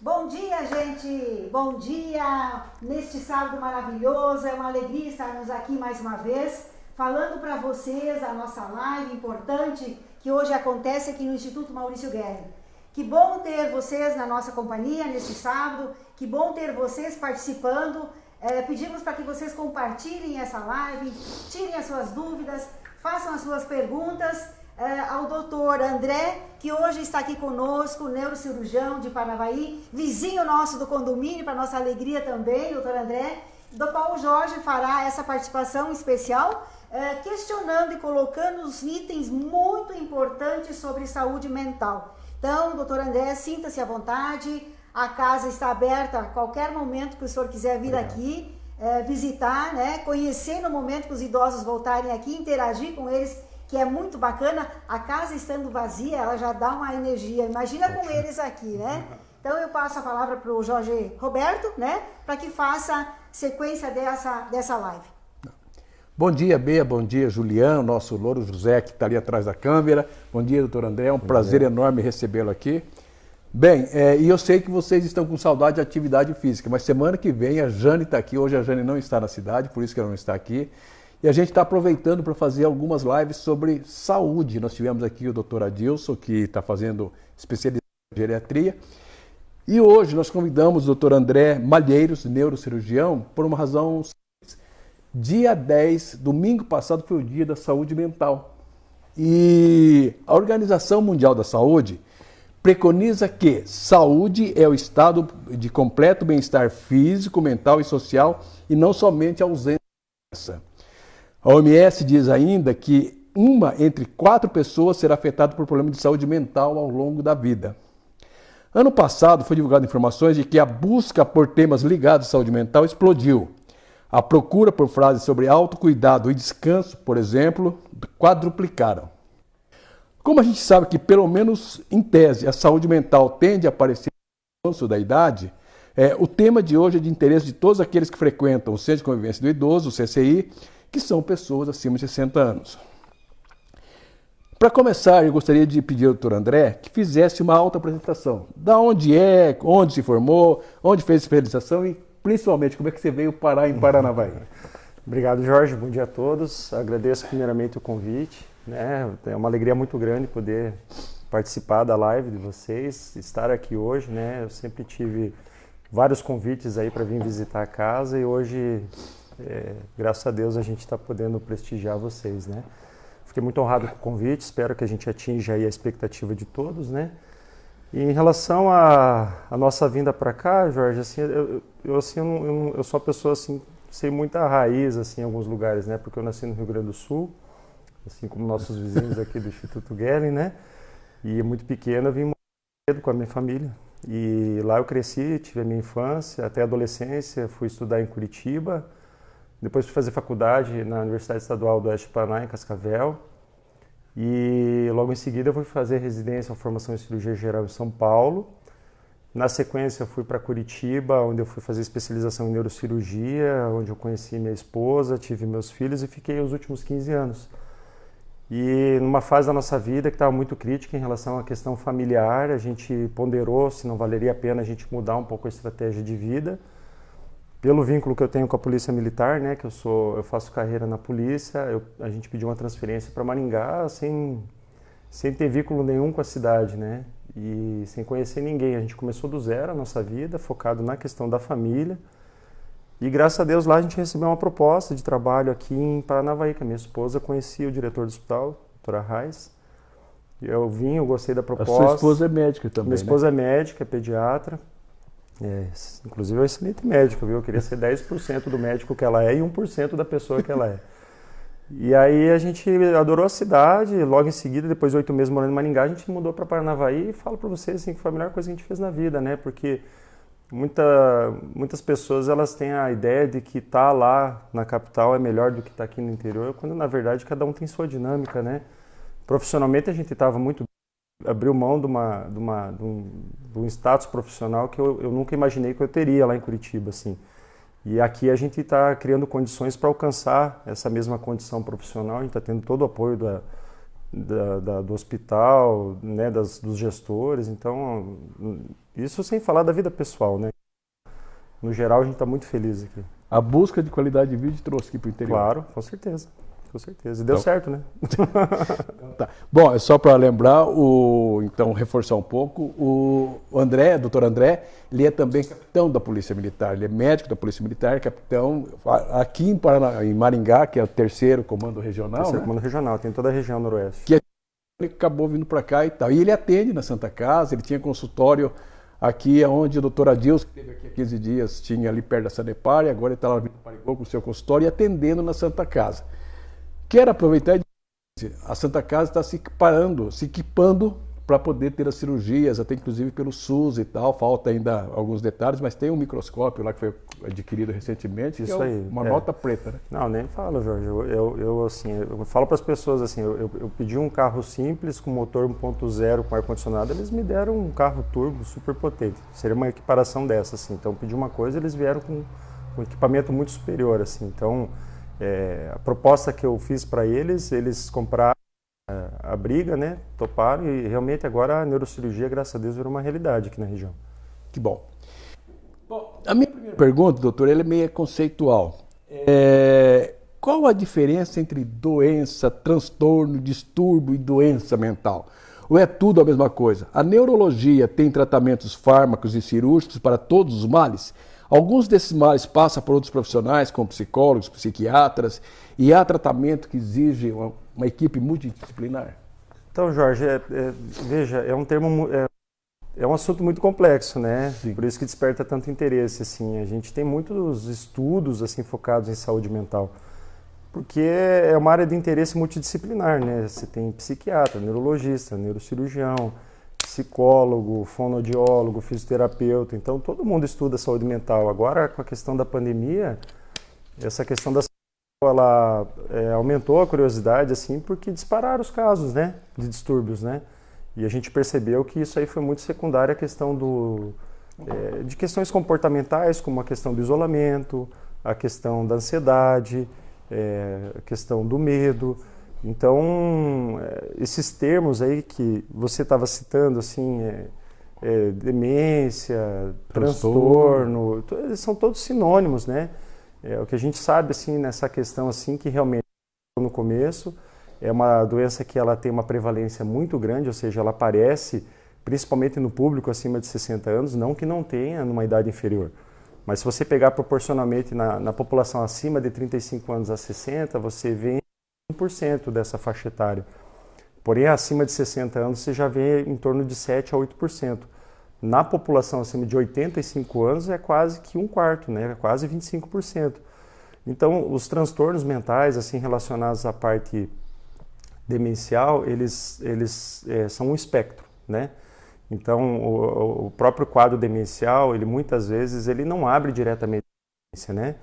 Bom dia, gente! Bom dia! Neste sábado maravilhoso, é uma alegria estarmos aqui mais uma vez, falando para vocês a nossa live importante que hoje acontece aqui no Instituto Maurício Guerra. Que bom ter vocês na nossa companhia neste sábado, que bom ter vocês participando. Pedimos para que vocês compartilhem essa live, tirem as suas dúvidas, façam as suas perguntas ao doutor André, que hoje está aqui conosco, neurocirurgião de Paranavaí, vizinho nosso do condomínio, para nossa alegria também, doutor André. Do Paulo Jorge fará essa participação especial, questionando e colocando os itens muito importantes sobre saúde mental. Então, doutor André, sinta-se à vontade, a casa está aberta a qualquer momento que o senhor quiser vir aqui, visitar, né, conhecer no momento que os idosos voltarem aqui, interagir com eles, que é muito bacana. A casa estando vazia, ela já dá uma energia, imagina com eles aqui, né? Então eu passo a palavra para o Jorge Roberto, né, para que faça sequência dessa live. Bom dia, Bea, bom dia, Juliano, nosso Louro José, que está ali atrás da câmera. Bom dia, doutor André, é um prazer enorme recebê-lo aqui. Bem, e eu sei que vocês estão com saudade de atividade física, mas semana que vem a Jane está aqui. Hoje a Jane não está na cidade, por isso que ela não está aqui. E a gente está aproveitando para fazer algumas lives sobre saúde. Nós tivemos aqui o doutor Adilson, que está fazendo especialização em geriatria. E hoje nós convidamos o doutor André Malheiros, neurocirurgião, por uma razão simples. Dia 10, domingo passado, foi o dia da saúde mental. E a Organização Mundial da Saúde preconiza que saúde é o estado de completo bem-estar físico, mental e social, e não somente a ausência de doença. A OMS diz ainda que 1 entre 4 pessoas será afetada por problemas de saúde mental ao longo da vida. Ano passado foi divulgado informações de que a busca por temas ligados à saúde mental explodiu. A procura por frases sobre autocuidado e descanso, por exemplo, quadruplicaram. Como a gente sabe que, pelo menos em tese, a saúde mental tende a aparecer no avanço da idade, o tema de hoje é de interesse de todos aqueles que frequentam o Centro de Convivência do Idoso, o CCI, que são pessoas acima de 60 anos. Para começar, eu gostaria de pedir ao doutor André que fizesse uma autoapresentação. Da onde é, onde se formou, onde fez a especialização e, principalmente, como é que você veio parar em Paranavaí. Obrigado, Jorge. Bom dia a todos. Agradeço primeiramente o convite, né? É uma alegria muito grande poder participar da live de vocês, estar aqui hoje, né? Eu sempre tive vários convites aí para vir visitar a casa e hoje, graças a Deus, a gente está podendo prestigiar vocês, né? Fiquei muito honrado com o convite, espero que a gente atinja aí a expectativa de todos, né? E em relação à nossa vinda para cá, Jorge, assim, eu sou uma pessoa assim, sem muita raiz assim, em alguns lugares, né? Porque eu nasci no Rio Grande do Sul, assim como nossos vizinhos aqui do Instituto Guerra, né? E muito pequeno eu vim cedo com a minha família. E lá eu cresci, tive a minha infância, até a adolescência, fui estudar em Curitiba. Depois fui fazer faculdade na Universidade Estadual do Oeste do Paraná, em Cascavel. E logo em seguida eu fui fazer residência, formação em cirurgia geral em São Paulo. Na sequência eu fui para Curitiba, onde eu fui fazer especialização em neurocirurgia, onde eu conheci minha esposa, tive meus filhos e fiquei os últimos 15 anos. E numa fase da nossa vida que estava muito crítica em relação à questão familiar, a gente ponderou se não valeria a pena a gente mudar um pouco a estratégia de vida. Pelo vínculo que eu tenho com a Polícia Militar, né, que eu faço carreira na polícia, a gente pediu uma transferência para Maringá sem ter vínculo nenhum com a cidade, né, e sem conhecer ninguém. A gente começou do zero a nossa vida, focado na questão da família. E graças a Deus lá a gente recebeu uma proposta de trabalho aqui em Paranavaí, que a minha esposa conhecia o diretor do hospital, doutora Reis. Eu gostei da proposta. A sua esposa é médica também, Minha esposa é médica, é pediatra. Inclusive é um excelente médico, viu? Eu queria ser 10% do médico que ela é e 1% da pessoa que ela é. E aí a gente adorou a cidade, logo em seguida, depois de 8 meses morando em Maringá, a gente mudou para Paranavaí e falo para vocês assim, que foi a melhor coisa que a gente fez na vida, né? Porque muitas pessoas elas têm a ideia de que estar lá na capital é melhor do que estar aqui no interior, quando na verdade cada um tem sua dinâmica, né? Profissionalmente a gente estava muito abriu mão de um status profissional que eu nunca imaginei que eu teria lá em Curitiba, assim. E aqui a gente está criando condições para alcançar essa mesma condição profissional, a gente está tendo todo o apoio do hospital, né, dos gestores. Então, isso sem falar da vida pessoal, né? No geral, a gente está muito feliz aqui. A busca de qualidade de vida te trouxe aqui para o interior. Claro, com certeza. Com certeza. E deu certo, né? Tá. Bom, é só para lembrar, então, reforçar um pouco, o André, doutor André, ele é também capitão da Polícia Militar. Ele é médico da Polícia Militar, capitão aqui em Maringá, que é o terceiro comando regional. Terceiro comando regional, tem toda a região noroeste. Que ele acabou vindo para cá e tal. E ele atende na Santa Casa, ele tinha consultório aqui onde o doutor Adilson, que esteve aqui há 15 dias, tinha ali perto da Sanepar, e agora ele está lá vindo para Parigô com o seu consultório e atendendo na Santa Casa. Quero aproveitar e dizer, a Santa Casa está se equipando para poder ter as cirurgias, até inclusive pelo SUS e tal, falta ainda alguns detalhes, mas tem um microscópio lá que foi adquirido recentemente, isso que é aí, uma nota preta, né? Não, nem falo, Jorge. Eu falo para as pessoas assim, eu pedi um carro simples com motor 1.0 com ar-condicionado, eles me deram um carro turbo super potente. Seria uma equiparação dessa, assim. Então, eu pedi uma coisa, eles vieram com um equipamento muito superior, assim. Então, a proposta que eu fiz para eles compraram a briga, né? Toparam e realmente agora a neurocirurgia, graças a Deus, virou uma realidade aqui na região. Que bom. Bom, a minha primeira pergunta, doutor, ela é meio conceitual. Qual a diferença entre doença, transtorno, distúrbio e doença mental? Ou é tudo a mesma coisa? A neurologia tem tratamentos fármacos e cirúrgicos para todos os males? Alguns desses males passam por outros profissionais, como psicólogos, psiquiatras, e há tratamento que exige uma equipe multidisciplinar? Então, Jorge, veja, é um assunto muito complexo, né? Sim. Por isso que desperta tanto interesse, assim. A gente tem muitos estudos, assim, focados em saúde mental, porque é uma área de interesse multidisciplinar, né? Você tem psiquiatra, neurologista, neurocirurgião, psicólogo, fonoaudiólogo, fisioterapeuta. Então, todo mundo estuda saúde mental. Agora, com a questão da pandemia, essa questão da ela aumentou a curiosidade, assim, porque dispararam os casos, né, de distúrbios, né? E a gente percebeu que isso aí foi muito secundário à questão de questões comportamentais, como a questão do isolamento, a questão da ansiedade, a questão do medo. Então, esses termos aí que você estava citando, assim, demência, transtorno, eles são todos sinônimos, né? O que a gente sabe, assim, nessa questão, assim, que realmente no começo é uma doença que ela tem uma prevalência muito grande, ou seja, ela aparece principalmente no público acima de 60 anos, não que não tenha numa idade inferior. Mas se você pegar proporcionalmente na população acima de 35 anos a 60, você vê 1% dessa faixa etária. Porém, acima de 60 anos, você já vê em torno de 7 a 8%. Na população acima de 85 anos é quase que um quarto, né? É quase 25%. Então, os transtornos mentais, assim, relacionados à parte demencial, eles são um espectro, né? Então, o próprio quadro demencial, ele muitas vezes ele não abre diretamente a demência, né?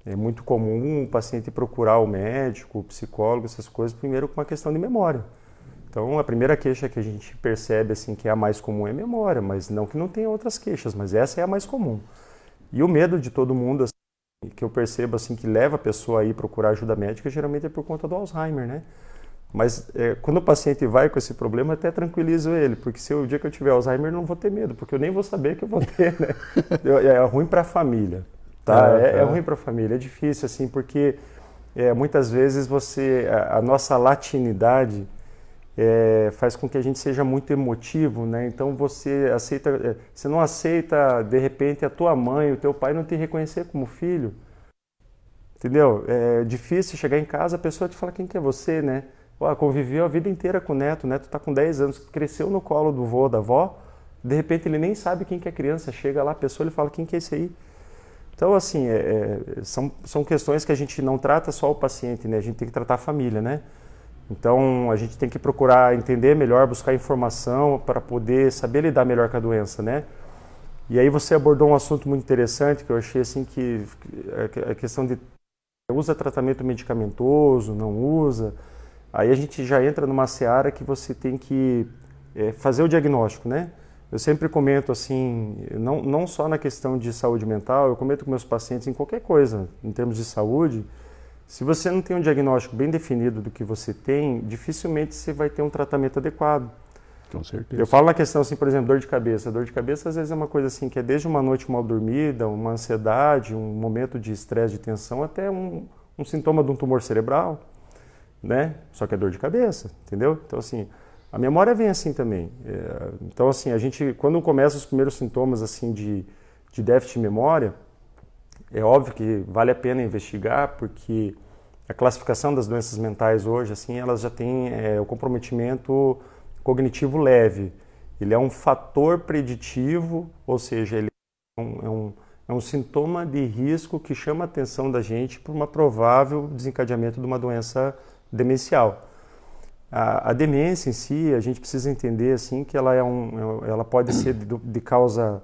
É muito comum o paciente procurar o médico, o psicólogo, essas coisas, primeiro com uma questão de memória. Então, a primeira queixa que a gente percebe, assim, que é a mais comum é memória, mas não que não tenha outras queixas, mas essa é a mais comum. E o medo de todo mundo, assim, que eu percebo, assim, que leva a pessoa a ir procurar ajuda médica, geralmente é por conta do Alzheimer, né? Mas quando o paciente vai com esse problema, até tranquilizo ele, porque se o dia que eu tiver Alzheimer, eu não vou ter medo, porque eu nem vou saber que eu vou ter, né? É ruim para a família, tá? É ruim para a família, é difícil, assim, porque muitas vezes a nossa latinidade faz com que a gente seja muito emotivo, né? Então você não aceita, de repente, a tua mãe, o teu pai não te reconhecer como filho, entendeu? É difícil chegar em casa, a pessoa te fala quem que é você, né? Conviveu a vida inteira com o neto está com 10 anos, cresceu no colo do vô, da avó, de repente ele nem sabe quem que é criança, chega lá a pessoa ele fala quem que é esse aí. Então, assim, são questões que a gente não trata só o paciente, né? A gente tem que tratar a família, né? Então, a gente tem que procurar entender melhor, buscar informação para poder saber lidar melhor com a doença, né? E aí você abordou um assunto muito interessante que eu achei, assim, que a questão de usa tratamento medicamentoso, não usa. Aí a gente já entra numa seara que você tem que fazer o diagnóstico, né? Eu sempre comento assim, não só na questão de saúde mental, eu comento com meus pacientes em qualquer coisa, em termos de saúde, Se você não tem um diagnóstico bem definido do que você tem, dificilmente você vai ter um tratamento adequado. Com certeza. Eu falo na questão, assim, por exemplo, dor de cabeça. Dor de cabeça, às vezes, é uma coisa assim, que é desde uma noite mal dormida, uma ansiedade, um momento de estresse, de tensão, até um sintoma de um tumor cerebral, né? Só que é dor de cabeça, entendeu? Então, assim, a memória vem assim também. Então, assim, a gente, quando começa os primeiros sintomas, assim, de déficit de memória, é óbvio que vale a pena investigar, porque a classificação das doenças mentais hoje, assim, elas já têm o comprometimento cognitivo leve. Ele é um fator preditivo, ou seja, ele é um sintoma de risco que chama a atenção da gente para uma provável desencadeamento de uma doença demencial. A demência em si, a gente precisa entender assim, que ela pode ser de causa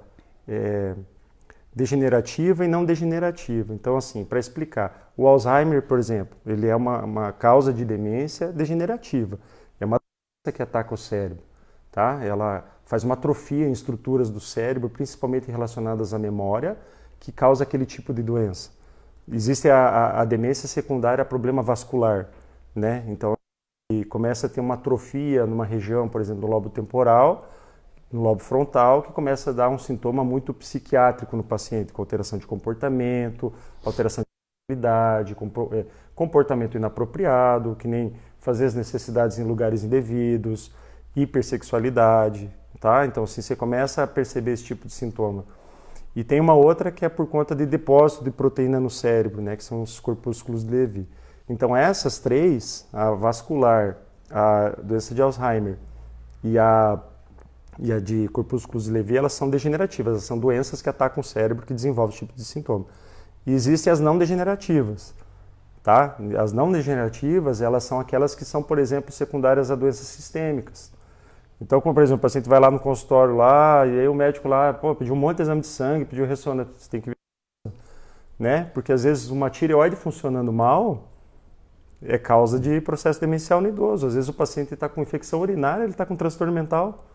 degenerativa e não degenerativa. Então, assim, para explicar, o Alzheimer, por exemplo, ele é uma causa de demência degenerativa. É uma doença que ataca o cérebro, tá? Ela faz uma atrofia em estruturas do cérebro, principalmente relacionadas à memória, que causa aquele tipo de doença. Existe a demência secundária a problema vascular, né? Então, começa a ter uma atrofia numa região, por exemplo, do lobo temporal, no lobo frontal, que começa a dar um sintoma muito psiquiátrico no paciente, com alteração de comportamento, alteração de personalidade, comportamento inapropriado, que nem fazer as necessidades em lugares indevidos, hipersexualidade, tá? Então, assim, você começa a perceber esse tipo de sintoma. E tem uma outra que é por conta de depósito de proteína no cérebro, né, que são os corpúsculos de Levy. Então, essas três, a vascular, a doença de Alzheimer e a de corpúsculos de Levy, elas são degenerativas, elas são doenças que atacam o cérebro, que desenvolvem esse tipo de sintoma. E existem as não degenerativas, tá? As não degenerativas, elas são aquelas que são, por exemplo, secundárias a doenças sistêmicas. Então, como, por exemplo, o paciente vai lá no consultório lá, e aí o médico lá, pediu um monte de exame de sangue, pediu ressonância, você tem que ver, né? Porque às vezes uma tireoide funcionando mal é causa de processo demencial no idoso. Às vezes o paciente está com infecção urinária, ele está com transtorno mental.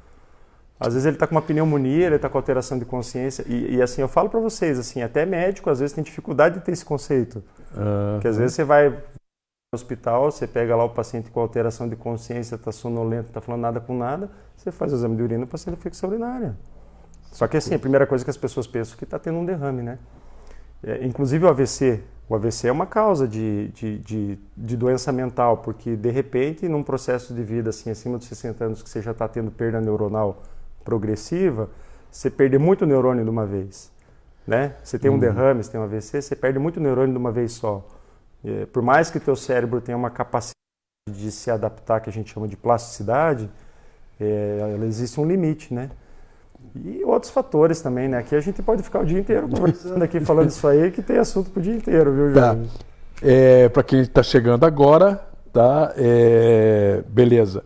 Às vezes ele está com uma pneumonia, ele está com alteração de consciência. E assim, eu falo para vocês, assim, até médico às vezes tem dificuldade de ter esse conceito. Porque às vezes você vai no hospital, você pega lá o paciente com alteração de consciência, está sonolento, não está falando nada com nada, você faz o exame de urina, o paciente tem infecção urinária. Só que assim, a primeira coisa que as pessoas pensam é que está tendo um derrame, né? Inclusive o AVC. O AVC é uma causa de doença mental, porque de repente, num processo de vida assim, acima dos 60 anos, que você já está tendo perda neuronal progressiva, você perde muito neurônio de uma vez, né? Você tem um derrame, você tem um AVC, você perde muito neurônio de uma vez só. Por mais que teu cérebro tenha uma capacidade de se adaptar, que a gente chama de plasticidade, existe um limite, né? E outros fatores também, né? Aqui a gente pode ficar o dia inteiro conversando aqui, falando isso aí, que tem assunto pro dia inteiro, viu, Jorge? Tá. Para quem está chegando agora, tá? Beleza.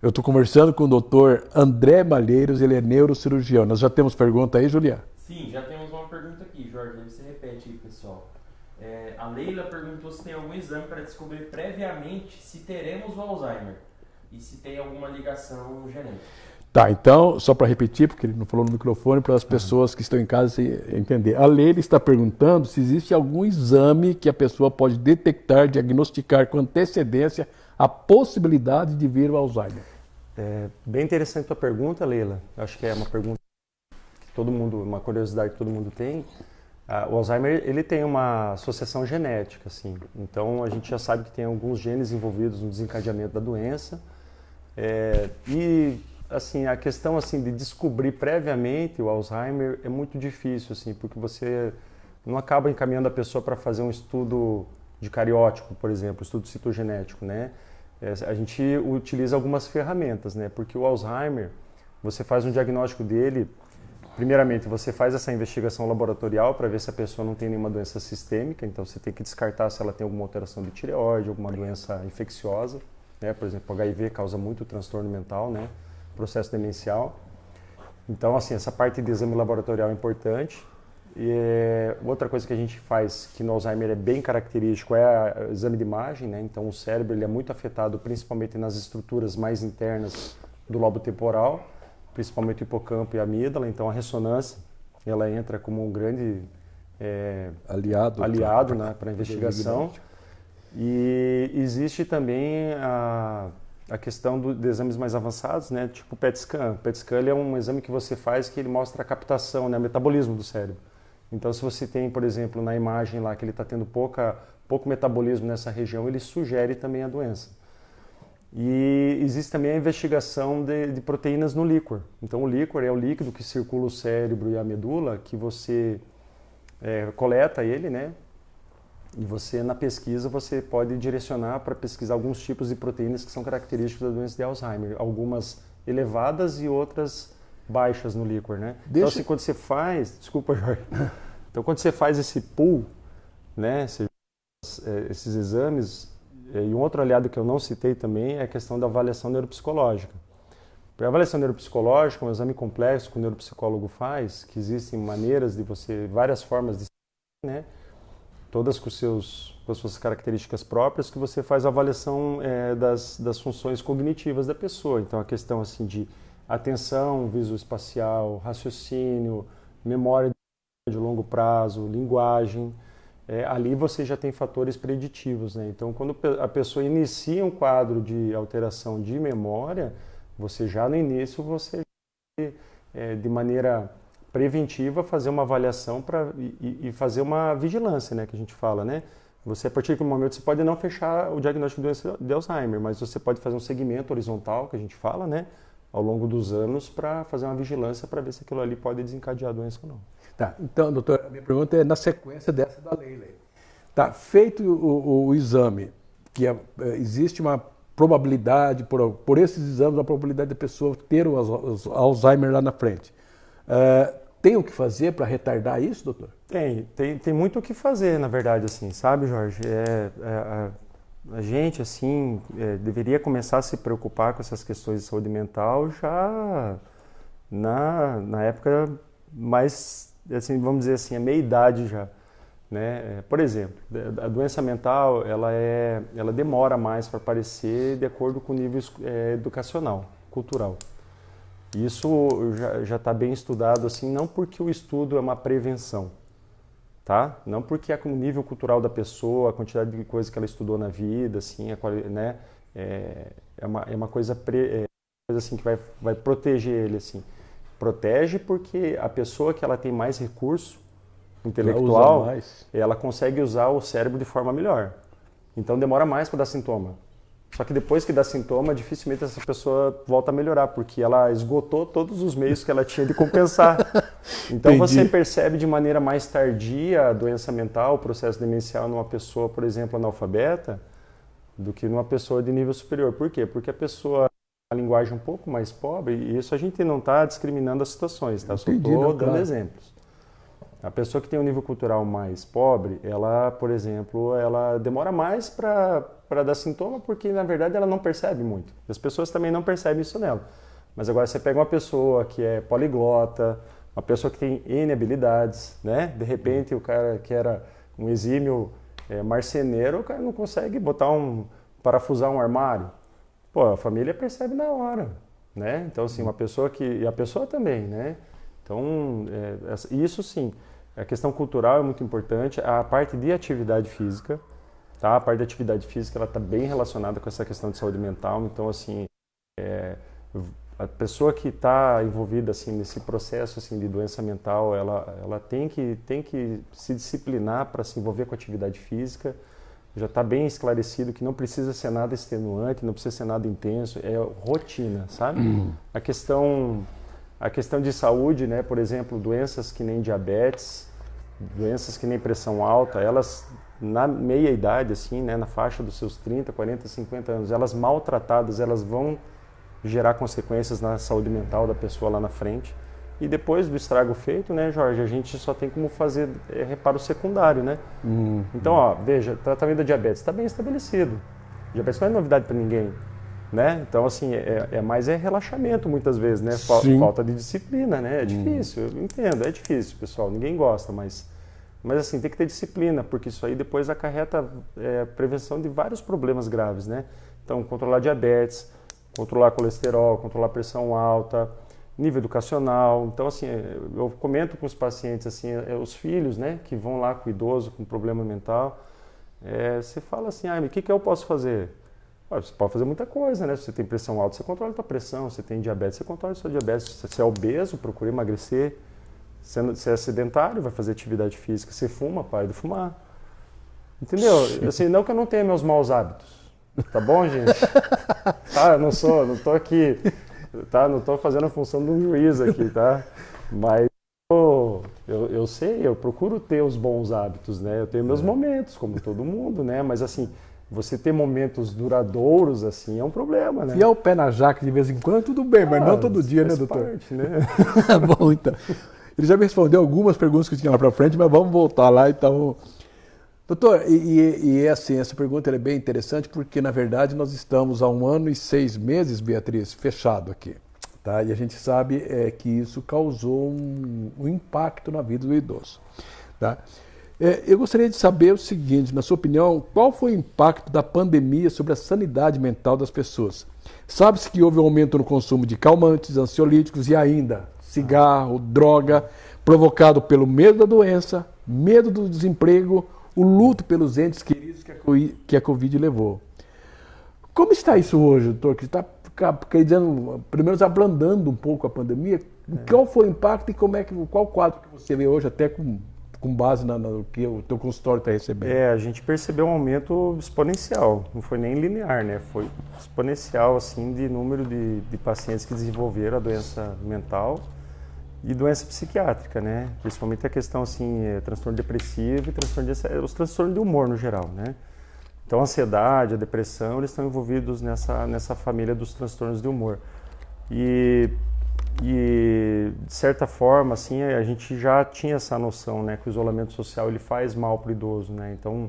Eu estou conversando com o doutor André Malheiros, ele é neurocirurgião. Nós já temos pergunta aí, Juliano? Sim, já temos uma pergunta aqui, Jorge. Aí você repete aí, pessoal. A Leila perguntou se tem algum exame para descobrir previamente se teremos o Alzheimer e se tem alguma ligação genética. Tá, então, só para repetir, porque ele não falou no microfone, para as pessoas que estão em casa entender. A Leila está perguntando se existe algum exame que a pessoa pode detectar, diagnosticar com antecedência a possibilidade de vir o Alzheimer. Bem interessante a tua pergunta, Leila. Acho que é uma pergunta que todo mundo, uma curiosidade que todo mundo tem. O Alzheimer, ele tem uma associação genética, assim. Então, a gente já sabe que tem alguns genes envolvidos no desencadeamento da doença. Assim, a questão assim de descobrir previamente o Alzheimer é muito difícil, assim, porque você não acaba encaminhando a pessoa para fazer um estudo de cariótipo, por exemplo, estudo citogenético, né? A gente utiliza algumas ferramentas, né? Porque o Alzheimer, você faz um diagnóstico dele, primeiramente você faz essa investigação laboratorial para ver se a pessoa não tem nenhuma doença sistêmica, então você tem que descartar se ela tem alguma alteração de tireoide, alguma doença infecciosa, né? Por exemplo, o HIV causa muito transtorno mental, né? Processo demencial. Então, assim, essa parte de exame laboratorial é importante. Outra coisa que a gente faz, que no Alzheimer é bem característico, é o exame de imagem, né? Então, o cérebro ele é muito afetado principalmente nas estruturas mais internas do lobo temporal, principalmente o hipocampo e a amígdala. Então, a ressonância, ela entra como um grande aliado, né, para a investigação. E existe também a questão de exames mais avançados, né? Tipo o PET scan. O PET scan ele é um exame que você faz que ele mostra a captação, né? O metabolismo do cérebro. Então, se você tem, por exemplo, na imagem lá que ele está tendo pouco metabolismo nessa região, ele sugere também a doença. E existe também a investigação de proteínas no líquor. Então, o líquor é o líquido que circula o cérebro e a medula, que você coleta ele, né? E você, na pesquisa, você pode direcionar para pesquisar alguns tipos de proteínas que são características da doença de Alzheimer. Algumas elevadas e outras baixas no líquor, né? Então, assim, quando você faz... Desculpa, Jorge. Então, quando você faz esse pool, né? Esses exames... E um outro aliado que eu não citei também é a questão da avaliação neuropsicológica. Para a avaliação neuropsicológica, um exame complexo que o neuropsicólogo faz, que existem maneiras de você... Várias formas de... né? Todas com as suas características próprias, que você faz a avaliação das funções cognitivas da pessoa. Então, a questão assim, de atenção visoespacial, raciocínio, memória de longo prazo, linguagem, ali você já tem fatores preditivos, né? Então, quando a pessoa inicia um quadro de alteração de memória, você já no início, de maneira preventiva, fazer uma avaliação e fazer uma vigilância, né, que a gente fala, né? Você, a partir do momento, você pode não fechar o diagnóstico de doença de Alzheimer, mas você pode fazer um segmento horizontal, que a gente fala, né, ao longo dos anos, para fazer uma vigilância para ver se aquilo ali pode desencadear a doença ou não. Tá, então, doutor, a minha pergunta é na sequência dessa da Leila. Tá, feito o exame, que existe uma probabilidade, por esses exames, a probabilidade da pessoa ter o Alzheimer lá na frente. Tem o que fazer para retardar isso, doutor? Tem muito o que fazer, na verdade, assim, sabe, Jorge? A gente, assim, deveria começar a se preocupar com essas questões de saúde mental já na época mais, assim, vamos dizer assim, a meia-idade já, né? Por exemplo, a doença mental, ela demora mais para aparecer de acordo com o nível educacional, cultural. Isso já está bem estudado, assim, não porque o estudo é uma prevenção, tá? Não porque é o nível cultural da pessoa, a quantidade de coisas que ela estudou na vida, assim, né? É uma coisa assim, que vai proteger ele, assim. Protege porque a pessoa que ela tem mais recurso intelectual, ela consegue usar o cérebro de forma melhor. Então demora mais para dar sintoma. Só que depois que dá sintoma, dificilmente essa pessoa volta a melhorar, porque ela esgotou todos os meios que ela tinha de compensar. Então você percebe de maneira mais tardia a doença mental, o processo demencial numa pessoa, por exemplo, analfabeta, do que numa pessoa de nível superior. Por quê? Porque a pessoa tem uma linguagem um pouco mais pobre, e isso a gente não está discriminando as situações, tá? Só estou dando exemplos. A pessoa que tem um nível cultural mais pobre, ela, por exemplo, ela demora mais para dar sintoma porque, na verdade, ela não percebe muito. As pessoas também não percebem isso nela. Mas agora você pega uma pessoa que é poliglota, uma pessoa que tem N habilidades, né? De repente, o cara que era um exímio marceneiro, o cara não consegue parafusar um armário. Pô, a família percebe na hora, né? Então, assim, uma pessoa e a pessoa também, né? Então, isso sim. A questão cultural é muito importante, a parte de atividade física, tá? A parte de atividade física ela está bem relacionada com essa questão de saúde mental, então assim, a pessoa que está envolvida assim nesse processo assim de doença mental, ela tem que se disciplinar para se envolver com a atividade física. Já está bem esclarecido que não precisa ser nada extenuante, não precisa ser nada intenso, é rotina, sabe? A questão de saúde, né, por exemplo, doenças que nem diabetes, doenças que nem pressão alta, elas na meia-idade, assim, né, na faixa dos seus 30, 40, 50 anos, elas maltratadas, elas vão gerar consequências na saúde mental da pessoa lá na frente. E depois do estrago feito, né, Jorge, a gente só tem como fazer reparo secundário, né? Então, ó, veja, tratamento da diabetes está bem estabelecido. Diabetes não é novidade para ninguém. Né? Então, assim, mais relaxamento muitas vezes, né? Falta de disciplina, né? É difícil, eu entendo, é difícil, pessoal, ninguém gosta, mas assim, tem que ter disciplina, porque isso aí depois acarreta prevenção de vários problemas graves, né? Então, controlar diabetes, controlar colesterol, controlar pressão alta, nível educacional. Então, assim, eu comento com os pacientes, assim, os filhos, né, que vão lá com o idoso com problema mental, Você fala assim, o que eu posso fazer? Você pode fazer muita coisa, né? Se você tem pressão alta, você controla a sua pressão. Se você tem diabetes, você controla a sua diabetes. Se você é obeso, procura emagrecer. Se é sedentário, vai fazer atividade física. Se fuma, pare de fumar. Entendeu? Assim, não que eu não tenha meus maus hábitos. Tá bom, gente? Não tô aqui, tá? Não tô fazendo a função de um juiz aqui, tá? Mas eu sei, eu procuro ter os bons hábitos, né? Eu tenho meus momentos, como todo mundo, né? Mas assim, você ter momentos duradouros, assim, é um problema, né? Fiar o pé na jaca de vez em quando, tudo bem, mas não todo dia, né, doutor? Parte, né? Bom, então. Ele já me respondeu algumas perguntas que tinha lá para frente, mas vamos voltar lá, então. Doutor, assim, essa pergunta é bem interessante porque, na verdade, nós estamos há 1 ano e 6 meses, Beatriz, fechado aqui. Tá? E a gente sabe que isso causou um impacto na vida do idoso. Tá? Eu gostaria de saber o seguinte, na sua opinião, qual foi o impacto da pandemia sobre a sanidade mental das pessoas? Sabe-se que houve um aumento no consumo de calmantes, ansiolíticos e ainda cigarro, droga, provocado pelo medo da doença, medo do desemprego, o luto pelos entes queridos que a Covid levou. Como está isso hoje, doutor? Que está primeiro ablandando um pouco a pandemia. Qual foi o impacto e qual quadro que você vê hoje, até com base no que o teu consultório está recebendo? A gente percebeu um aumento exponencial, não foi nem linear, né? Foi exponencial, assim, de número de pacientes que desenvolveram a doença mental e doença psiquiátrica, né? Principalmente a questão, assim, transtorno depressivo e os transtornos de humor no geral, né? Então, a ansiedade, a depressão, eles estão envolvidos nessa família dos transtornos de humor. E de certa forma, assim, a gente já tinha essa noção, né, que o isolamento social ele faz mal para o idoso, né? Então,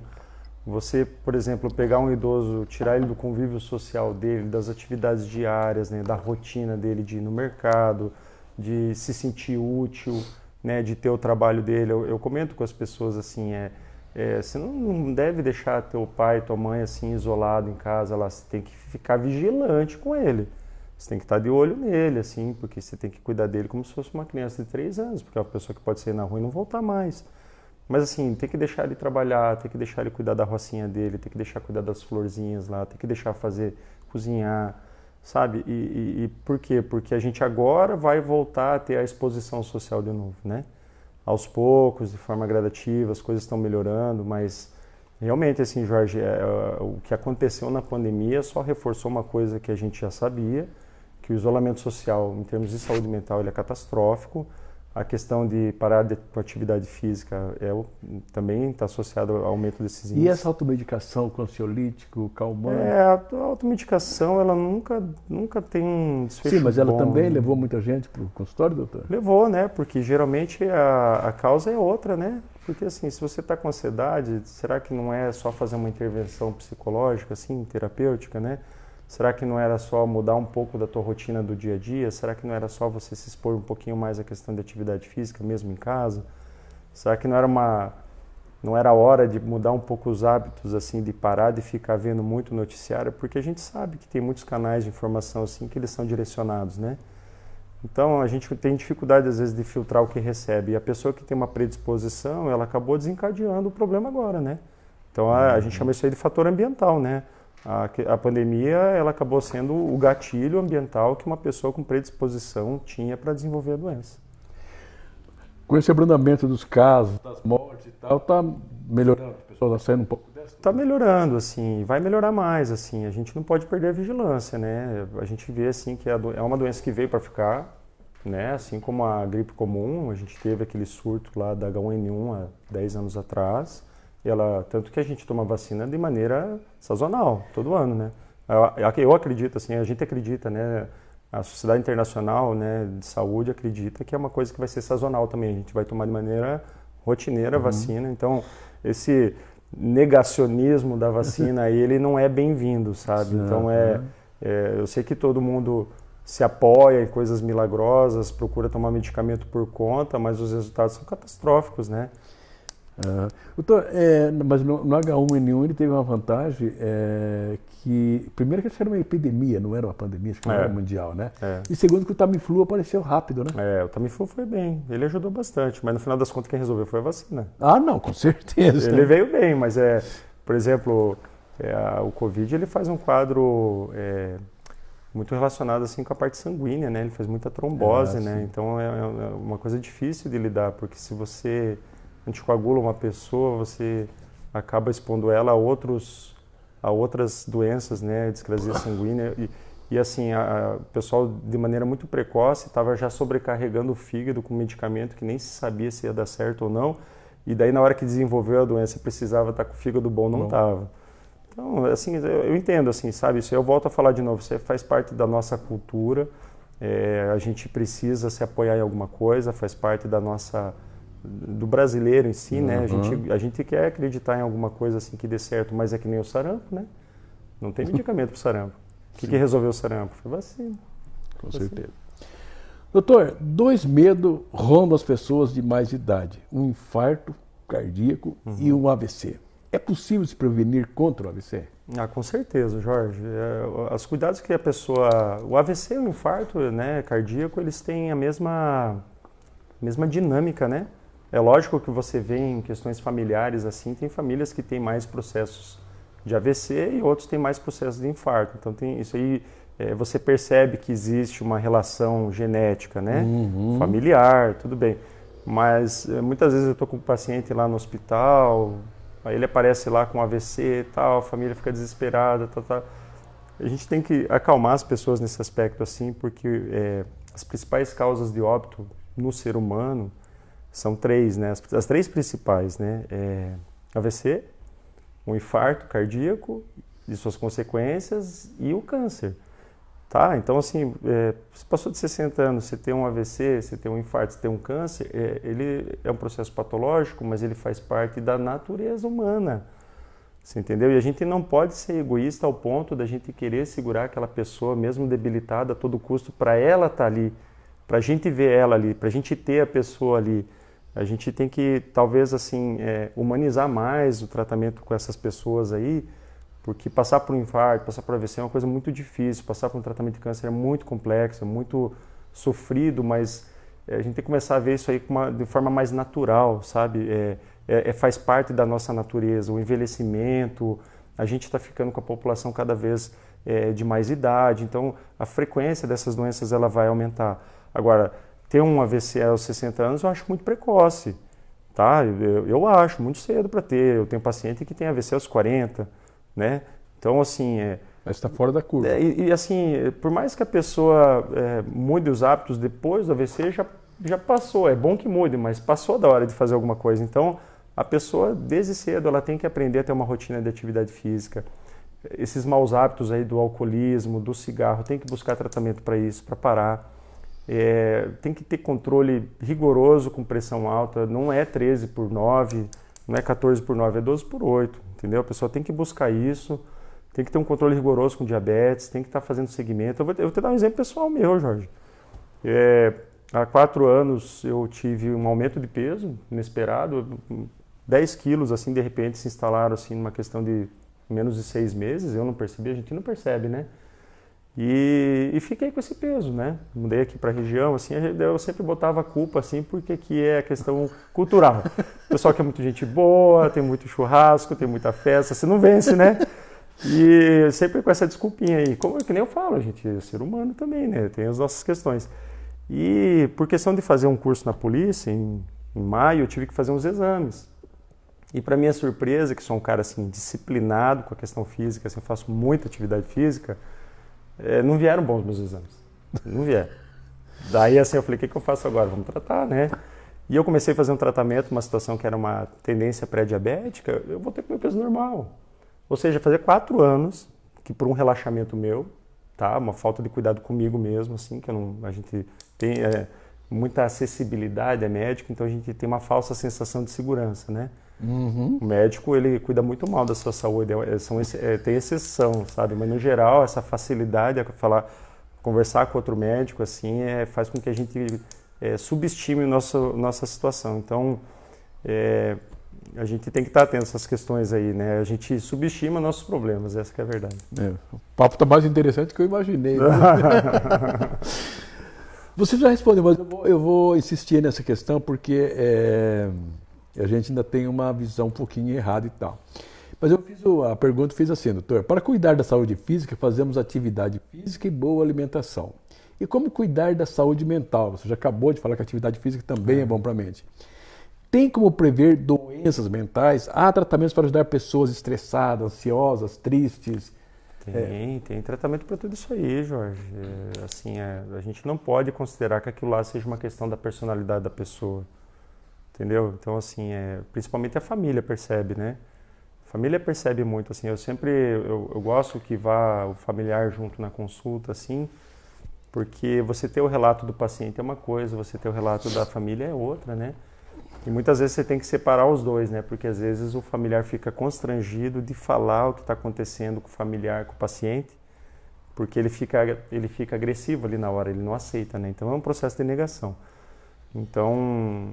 você, por exemplo, pegar um idoso, tirar ele do convívio social dele, das atividades diárias, né, da rotina dele de ir no mercado, de se sentir útil, né, de ter o trabalho dele. Eu comento com as pessoas assim, você não deve deixar teu pai, tua mãe assim isolado em casa, lá você tem que ficar vigilante com ele. Você tem que estar de olho nele, assim, porque você tem que cuidar dele como se fosse uma criança de 3 anos, porque é uma pessoa que pode sair na rua e não voltar mais. Mas assim, tem que deixar ele trabalhar, tem que deixar ele cuidar da rocinha dele, tem que deixar cuidar das florzinhas lá, tem que deixar cozinhar, sabe? E por quê? Porque a gente agora vai voltar a ter a exposição social de novo, né? Aos poucos, de forma gradativa, as coisas estão melhorando, mas realmente, assim, Jorge, o que aconteceu na pandemia só reforçou uma coisa que a gente já sabia, que o isolamento social, em termos de saúde mental, ele é catastrófico. A questão de parar com a atividade física também está associada ao aumento desses índices. E essa automedicação com ansiolítico, calmante? A automedicação, ela nunca tem um desfecho. Sim, mas ela bom, também né? levou muita gente para o consultório, doutor? Levou, né? Porque geralmente a causa é outra, né? Porque assim, se você está com ansiedade, será que não é só fazer uma intervenção psicológica, assim, terapêutica, né? Será que não era só mudar um pouco da tua rotina do dia a dia? Será que não era só você se expor um pouquinho mais à questão de atividade física, mesmo em casa? Será que não era hora de mudar um pouco os hábitos, assim, de parar de ficar vendo muito noticiário? Porque a gente sabe que tem muitos canais de informação, assim, que eles são direcionados, né? Então, a gente tem dificuldade, às vezes, de filtrar o que recebe. E a pessoa que tem uma predisposição, ela acabou desencadeando o problema agora, né? Então, a gente chama isso aí de fator ambiental, né? A pandemia, ela acabou sendo o gatilho ambiental que uma pessoa com predisposição tinha para desenvolver a doença. Com esse abrandamento dos casos, das mortes e tal, está melhorando? A pessoa está saindo um pouco dessa? Está melhorando, assim, vai melhorar mais, assim. A gente não pode perder a vigilância, né? A gente vê, assim, que é uma doença que veio para ficar, né? Assim como a gripe comum, a gente teve aquele surto lá da H1N1 há 10 anos atrás. Tanto que a gente toma vacina de maneira sazonal, todo ano, né? Eu acredito, assim, a gente acredita, né? A Sociedade Internacional, né, de Saúde acredita que é uma coisa que vai ser sazonal também. A gente vai tomar de maneira rotineira a vacina. Então, esse negacionismo da vacina aí, ele não é bem-vindo, sabe? Então, eu sei que todo mundo se apoia em coisas milagrosas, procura tomar medicamento por conta, mas os resultados são catastróficos, né? Doutor, mas no H1N1 ele teve uma vantagem que, primeiro, que isso era uma epidemia, não era uma pandemia, acho que não era mundial, né? E segundo, que o Tamiflu apareceu rápido, né? O Tamiflu foi bem, ele ajudou bastante, mas no final das contas quem resolveu foi a vacina. Ah, não, com certeza. Ele veio bem, mas Por exemplo, o Covid ele faz um quadro muito relacionado assim com a parte sanguínea, né? Ele faz muita trombose, né? Então é uma coisa difícil de lidar, porque se você anticoagula uma pessoa, você acaba expondo ela a outras doenças, né? Discrasia sanguínea e assim, o pessoal de maneira muito precoce estava já sobrecarregando o fígado com medicamento que nem se sabia se ia dar certo ou não. E daí na hora que desenvolveu a doença precisava estar com o fígado bom, não estava. Então, assim, eu entendo, assim, sabe, isso eu volto a falar de novo, isso faz parte da nossa cultura, a gente precisa se apoiar em alguma coisa, faz parte do brasileiro em si, né, a gente quer acreditar em alguma coisa assim que dê certo, mas é que nem o sarampo, né, não tem medicamento para o sarampo. O que resolveu o sarampo? Foi vacina. Com certeza. Doutor, 2 medos rondam as pessoas de mais idade, um infarto cardíaco e um AVC. É possível se prevenir contra o AVC? Com certeza, Jorge. Os cuidados que a pessoa... O AVC e o infarto, né, cardíaco, eles têm a mesma dinâmica, né? É lógico que você vê em questões familiares, assim, tem famílias que têm mais processos de AVC e outros têm mais processos de infarto. Então, tem isso aí, você percebe que existe uma relação genética, né? Familiar, tudo bem. Mas muitas vezes eu estou com um paciente lá no hospital... Aí ele aparece lá com AVC e tal, a família fica desesperada, tal. A gente tem que acalmar as pessoas nesse aspecto assim, porque as principais causas de óbito no ser humano são 3, né? As 3 principais, né? AVC, o infarto cardíaco e suas consequências e o câncer. Tá? Então, assim, você passou de 60 anos, você tem um AVC, você tem um infarto, você tem um câncer, ele é um processo patológico, mas ele faz parte da natureza humana. Você entendeu? E a gente não pode ser egoísta ao ponto da gente querer segurar aquela pessoa, mesmo debilitada, a todo custo, para ela estar ali, para a gente ver ela ali, para a gente ter a pessoa ali. A gente tem que, talvez, assim, humanizar mais o tratamento com essas pessoas aí, porque passar por um infarto, passar por AVC é uma coisa muito difícil, passar por um tratamento de câncer é muito complexo, é muito sofrido, mas a gente tem que começar a ver isso aí de forma mais natural, sabe? Faz parte da nossa natureza, o envelhecimento, a gente está ficando com a população cada vez de mais idade, então a frequência dessas doenças ela vai aumentar. Agora, ter um AVC aos 60 anos eu acho muito precoce, tá? Eu acho muito cedo para ter, eu tenho paciente que tem AVC aos 40, né? Então, assim... Mas está fora da curva. Assim, por mais que a pessoa mude os hábitos depois do AVC, já passou. É bom que mude, mas passou da hora de fazer alguma coisa. Então, a pessoa, desde cedo, ela tem que aprender a ter uma rotina de atividade física. Esses maus hábitos aí do alcoolismo, do cigarro, tem que buscar tratamento para isso, para parar. Tem que ter controle rigoroso com pressão alta. Não é 13/9, não é 14/9, é 12/8. Entendeu? A pessoa tem que buscar isso, tem que ter um controle rigoroso com diabetes, tem que estar fazendo segmento. Eu vou te dar um exemplo pessoal meu, Jorge. Há 4 anos eu tive um aumento de peso inesperado, 10 quilos, assim, de repente se instalaram assim, numa questão de menos de 6 meses, eu não percebi, a gente não percebe, né? E fiquei com esse peso, né? Mudei aqui para a região, assim, eu sempre botava a culpa, assim, porque aqui é a questão cultural. O pessoal que é muito gente boa, tem muito churrasco, tem muita festa, você não vence, né? E sempre com essa desculpinha aí. Que nem eu falo, a gente é ser humano também, né? Tem as nossas questões. E por questão de fazer um curso na polícia, em maio, eu tive que fazer uns exames. E para minha surpresa, que sou um cara, assim, disciplinado com a questão física, assim, eu faço muita atividade física, não vieram bons meus exames, não vieram. Daí assim eu falei, o que eu faço agora? Vamos tratar, né? E eu comecei a fazer um tratamento, uma situação que era uma tendência pré-diabética, eu voltei com o meu peso normal. Ou seja, fazia 4 anos que por um relaxamento meu, tá? Uma falta de cuidado comigo mesmo, assim, que a gente tem muita acessibilidade a médico, então a gente tem uma falsa sensação de segurança, né? O médico, ele cuida muito mal da sua saúde, tem exceção, sabe? Mas no geral, essa facilidade a conversar com outro médico, assim, faz com que a gente subestime nossa situação. Então, a gente tem que estar atento a essas questões aí, né? A gente subestima nossos problemas, essa que é a verdade. O papo está mais interessante do que eu imaginei. Né? Você já respondeu, mas eu vou insistir nessa questão porque a gente ainda tem uma visão um pouquinho errada e tal. Mas eu fiz a pergunta, fiz assim, doutor. Para cuidar da saúde física, fazemos atividade física e boa alimentação. E como cuidar da saúde mental? Você já acabou de falar que a atividade física também é bom para a mente. Tem como prever doenças mentais? Há tratamentos para ajudar pessoas estressadas, ansiosas, tristes? Tem tratamento para tudo isso aí, Jorge. A gente não pode considerar que aquilo lá seja uma questão da personalidade da pessoa, entendeu? Então, principalmente a família percebe, né? A família percebe muito, assim, eu gosto que vá o familiar junto na consulta, assim, porque você ter o relato do paciente é uma coisa, você ter o relato da família é outra, né? E muitas vezes você tem que separar os dois, né? Porque às vezes o familiar fica constrangido de falar o que está acontecendo com o familiar, com o paciente, porque ele fica agressivo ali na hora, ele não aceita, né? Então é um processo de negação. Então,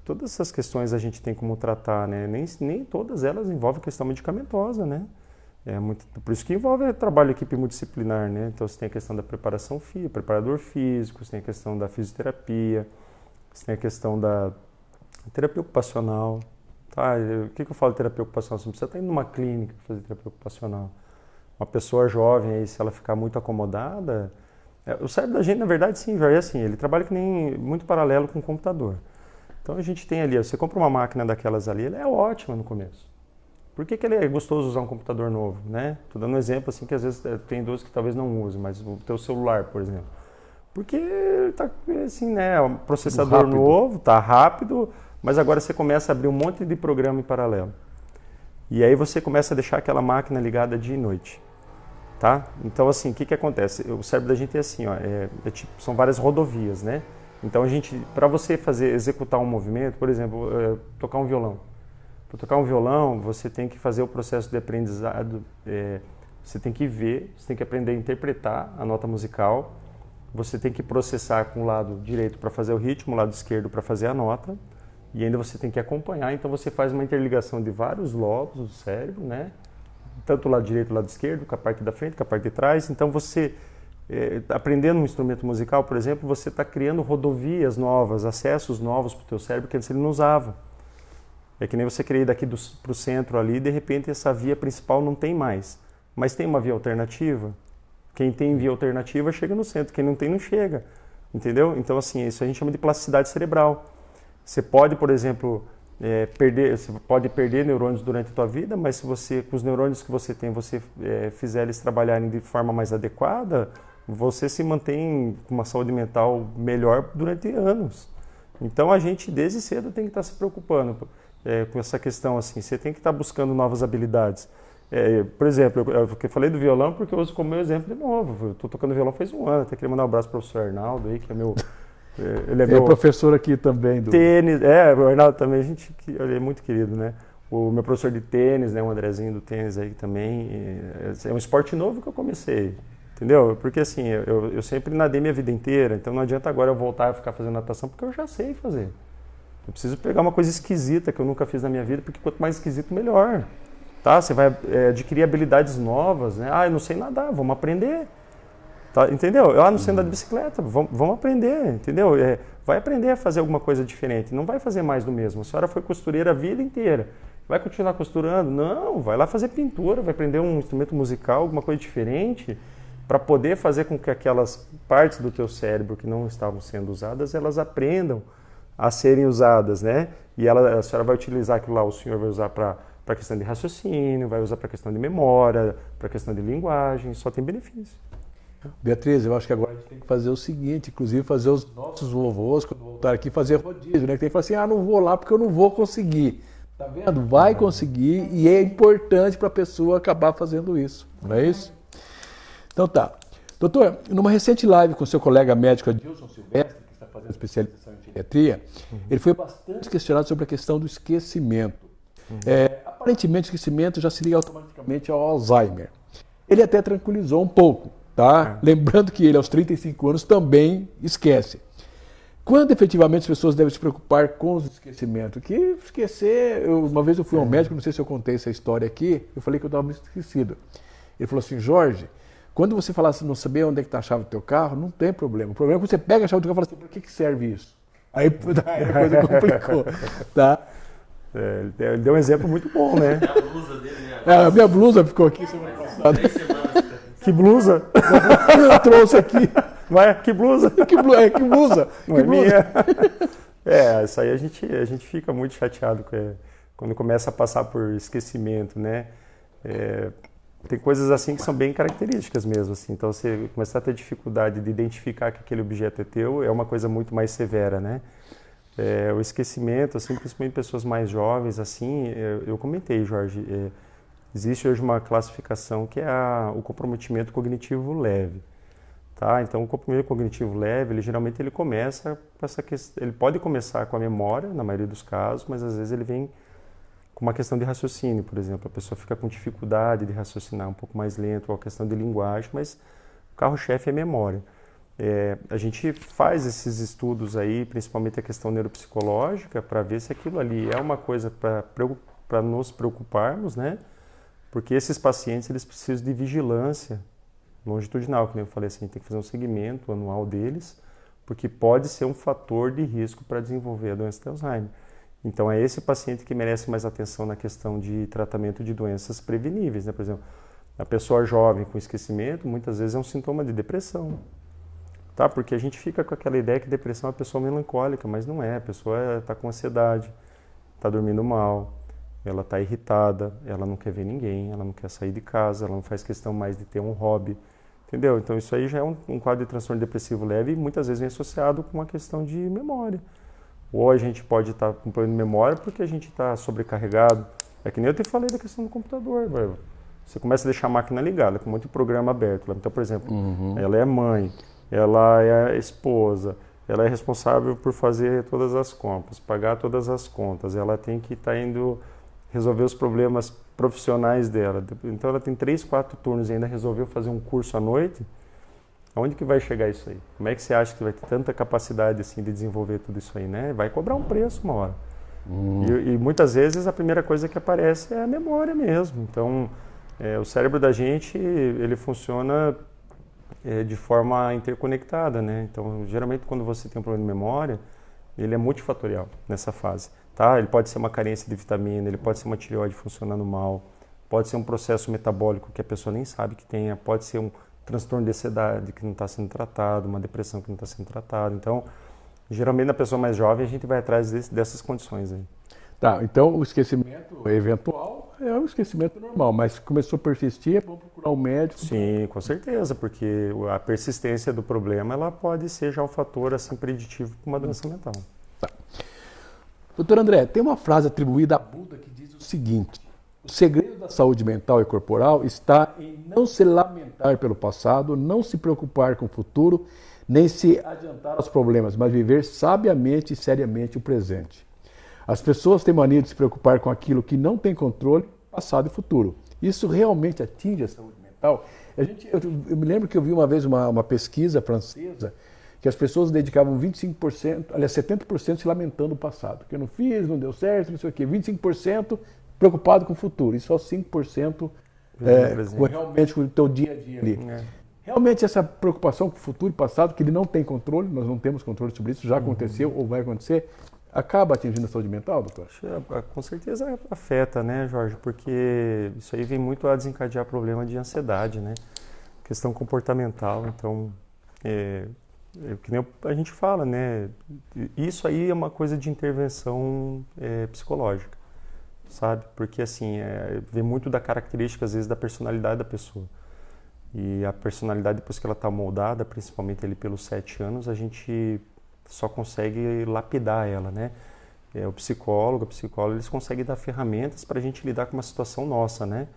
todas essas questões a gente tem como tratar, né? Nem todas elas envolvem questão medicamentosa, né? Por isso que envolve trabalho de equipe multidisciplinar, né? Então você tem a questão da preparação física, preparador físico, você tem a questão da fisioterapia, você tem a questão da terapia ocupacional. Tá? O que eu falo de terapia ocupacional? Você não precisa estar indo numa clínica para fazer terapia ocupacional. Uma pessoa jovem, aí, se ela ficar muito acomodada... O cérebro da gente, na verdade, sim, já é assim. Ele trabalha que nem muito paralelo com o computador. Então a gente tem ali, você compra uma máquina daquelas ali, ela é ótima no começo. Por que ele é gostoso usar um computador novo, né? Estou dando um exemplo assim que às vezes tem idosos que talvez não usem, mas o teu celular, por exemplo. Porque está assim, né? Um processador novo, está rápido, mas agora você começa a abrir um monte de programa em paralelo. E aí você começa a deixar aquela máquina ligada dia e noite. Tá? Então, assim, o que acontece? O cérebro da gente é assim, ó, são várias rodovias, né? Então, para você executar um movimento, por exemplo, tocar um violão. Para tocar um violão, você tem que fazer o processo de aprendizado, você tem que ver, você tem que aprender a interpretar a nota musical, você tem que processar com o lado direito para fazer o ritmo, o lado esquerdo para fazer a nota, e ainda você tem que acompanhar, então você faz uma interligação de vários lobos do cérebro, né? Tanto o lado direito e o lado esquerdo, com a parte da frente, com a parte de trás. Então você, aprendendo um instrumento musical, por exemplo, você está criando rodovias novas, acessos novos para o teu cérebro que antes ele não usava. É que nem você querer ir daqui para o centro ali, e de repente essa via principal não tem mais. Mas tem uma via alternativa. Quem tem via alternativa chega no centro, quem não tem não chega. Entendeu? Então assim, isso a gente chama de plasticidade cerebral. Você pode, por exemplo... você pode perder neurônios durante a tua vida, mas se você, com os neurônios que você tem, você fizer eles trabalharem de forma mais adequada, você se mantém com uma saúde mental melhor durante anos. Então a gente desde cedo tem que estar se preocupando com essa questão assim. Você tem que estar buscando novas habilidades. Por exemplo, eu falei do violão porque eu uso como meu exemplo de novo. Eu estou tocando violão faz um ano, até queria mandar um abraço para o professor Arnaldo aí, que é meu... Ele é meu professor aqui também do tênis, o Arnaldo também, ele é muito querido, né? O meu professor de tênis, né, o Andrezinho do tênis aí também, é um esporte novo que eu comecei, entendeu? Porque assim, eu sempre nadei minha vida inteira, então não adianta agora eu voltar a ficar fazendo natação, porque eu já sei fazer. Eu preciso pegar uma coisa esquisita que eu nunca fiz na minha vida, porque quanto mais esquisito, melhor, tá? Você vai adquirir habilidades novas, né? Eu não sei nadar, vamos aprender. Tá, entendeu? Não sei andar de bicicleta, vamos aprender, entendeu? Vai aprender a fazer alguma coisa diferente, não vai fazer mais do mesmo. A senhora foi costureira a vida inteira, vai continuar costurando? Não, vai lá fazer pintura, vai aprender um instrumento musical, alguma coisa diferente, para poder fazer com que aquelas partes do teu cérebro que não estavam sendo usadas, elas aprendam a serem usadas, né? E a senhora vai utilizar aquilo lá, o senhor vai usar para questão de raciocínio, vai usar para questão de memória, para questão de linguagem, só tem benefício. Beatriz, eu acho que agora a gente tem que fazer o seguinte, inclusive fazer os nossos vovôs, quando voltarem aqui, fazer rodízio, né? Que tem que falar assim, não vou lá porque eu não vou conseguir. Tá vendo? Vai conseguir e é importante para a pessoa acabar fazendo isso, não é isso? Então tá. Doutor, numa recente live com seu colega médico Adilson Silvestre, que está fazendo especialização em geriatria, ele foi bastante questionado sobre a questão do esquecimento. Aparentemente o esquecimento já se liga automaticamente ao Alzheimer. Ele até tranquilizou um pouco. Tá? Lembrando que ele, aos 35 anos, também esquece. Quando efetivamente as pessoas devem se preocupar com os esquecimentos? Que esquecer... Uma vez eu fui ao médico, não sei se eu contei essa história aqui, eu falei que eu estava muito esquecido. Ele falou assim, Jorge, quando você falar assim, não saber onde é que está a chave do teu carro, não tem problema. O problema é que você pega a chave do carro e fala assim, para que serve isso? Aí a coisa complicou. Tá? Ele deu um exemplo muito bom, né? É a blusa dele, né? A minha blusa ficou aqui semana passada. 3 semanas. Que blusa? Eu trouxe aqui. Vai, que blusa? Que blusa? Não Que é blusa? minha. Isso aí a gente fica muito chateado quando começa a passar por esquecimento, né? Tem coisas assim que são bem características mesmo, assim. Então, você começar a ter dificuldade de identificar que aquele objeto é teu, é uma coisa muito mais severa, né? O esquecimento, assim, principalmente pessoas mais jovens, assim, eu comentei, Jorge, existe hoje uma classificação que é o comprometimento cognitivo leve, tá? Então, o comprometimento cognitivo leve, geralmente ele começa com essa questão, ele pode começar com a memória, na maioria dos casos, mas às vezes ele vem com uma questão de raciocínio, por exemplo, a pessoa fica com dificuldade de raciocinar um pouco mais lento, ou a questão de linguagem, mas o carro-chefe é memória. A gente faz esses estudos aí, principalmente a questão neuropsicológica, para ver se aquilo ali é uma coisa para nos preocuparmos, né? Porque esses pacientes, eles precisam de vigilância longitudinal, como eu falei assim, tem que fazer um segmento anual deles, porque pode ser um fator de risco para desenvolver a doença de Alzheimer. Então, é esse paciente que merece mais atenção na questão de tratamento de doenças preveníveis, né? Por exemplo, a pessoa jovem com esquecimento, muitas vezes é um sintoma de depressão, tá? Porque a gente fica com aquela ideia que depressão é uma pessoa melancólica, mas não é. A pessoa está com ansiedade, está dormindo mal, ela está irritada, ela não quer ver ninguém, ela não quer sair de casa, ela não faz questão mais de ter um hobby, entendeu? Então, isso aí já é um quadro de transtorno depressivo leve e muitas vezes vem associado com uma questão de memória. Ou a gente pode estar com problema de memória porque a gente está sobrecarregado. É que nem eu te falei da questão do computador. Você começa a deixar a máquina ligada, com muito programa aberto. Então, por exemplo, ela é mãe, ela é esposa, ela é responsável por fazer todas as compras, pagar todas as contas, ela tem que estar indo resolver os problemas profissionais dela. Então, ela tem 3, 4 turnos e ainda resolveu fazer um curso à noite. Aonde que vai chegar isso aí? Como é que você acha que vai ter tanta capacidade assim de desenvolver tudo isso aí, né? Vai cobrar um preço uma hora. E muitas vezes a primeira coisa que aparece é a memória mesmo. Então, o cérebro da gente, ele funciona de forma interconectada, né? Então, geralmente quando você tem um problema de memória, ele é multifatorial nessa fase, tá? Ele pode ser uma carência de vitamina, ele pode ser uma tireoide funcionando mal, pode ser um processo metabólico que a pessoa nem sabe que tenha, pode ser um transtorno de ansiedade que não está sendo tratado, uma depressão que não está sendo tratada. Então, geralmente na pessoa mais jovem a gente vai atrás dessas condições aí. Tá, então o esquecimento eventual é um esquecimento normal, mas começou a persistir, é bom procurar um médico. Sim, com certeza, porque a persistência do problema ela pode ser já um fator assim, preditivo para uma doença mental. Tá. Doutor André, tem uma frase atribuída a Buda que diz o seguinte: o segredo da saúde mental e corporal está em não se lamentar pelo passado, não se preocupar com o futuro, nem se adiantar aos problemas, mas viver sabiamente e seriamente o presente. As pessoas têm mania de se preocupar com aquilo que não tem controle, passado e futuro. Isso realmente atinge a saúde mental? Eu me lembro que eu vi uma vez uma pesquisa francesa que as pessoas dedicavam 25%, aliás, 70% se lamentando do passado. Que eu não fiz, não deu certo, não sei o quê. 25% preocupado com o futuro e só 5% realmente com o teu dia a dia ali. Realmente essa preocupação com o futuro e passado, que ele não tem controle, nós não temos controle sobre isso, já aconteceu ou vai acontecer, acaba atingindo a saúde mental, doutor? Com certeza afeta, né, Jorge? Porque isso aí vem muito a desencadear problema de ansiedade, né? Questão comportamental. Então, que nem a gente fala, né? Isso aí é uma coisa de intervenção psicológica, sabe? Porque, assim, vem muito da característica, às vezes, da personalidade da pessoa. E a personalidade, depois que ela está moldada, principalmente ali pelos 7 anos, a gente só consegue lapidar ela, né? O psicólogo, a psicóloga, eles conseguem dar ferramentas para a gente lidar com uma situação nossa, né?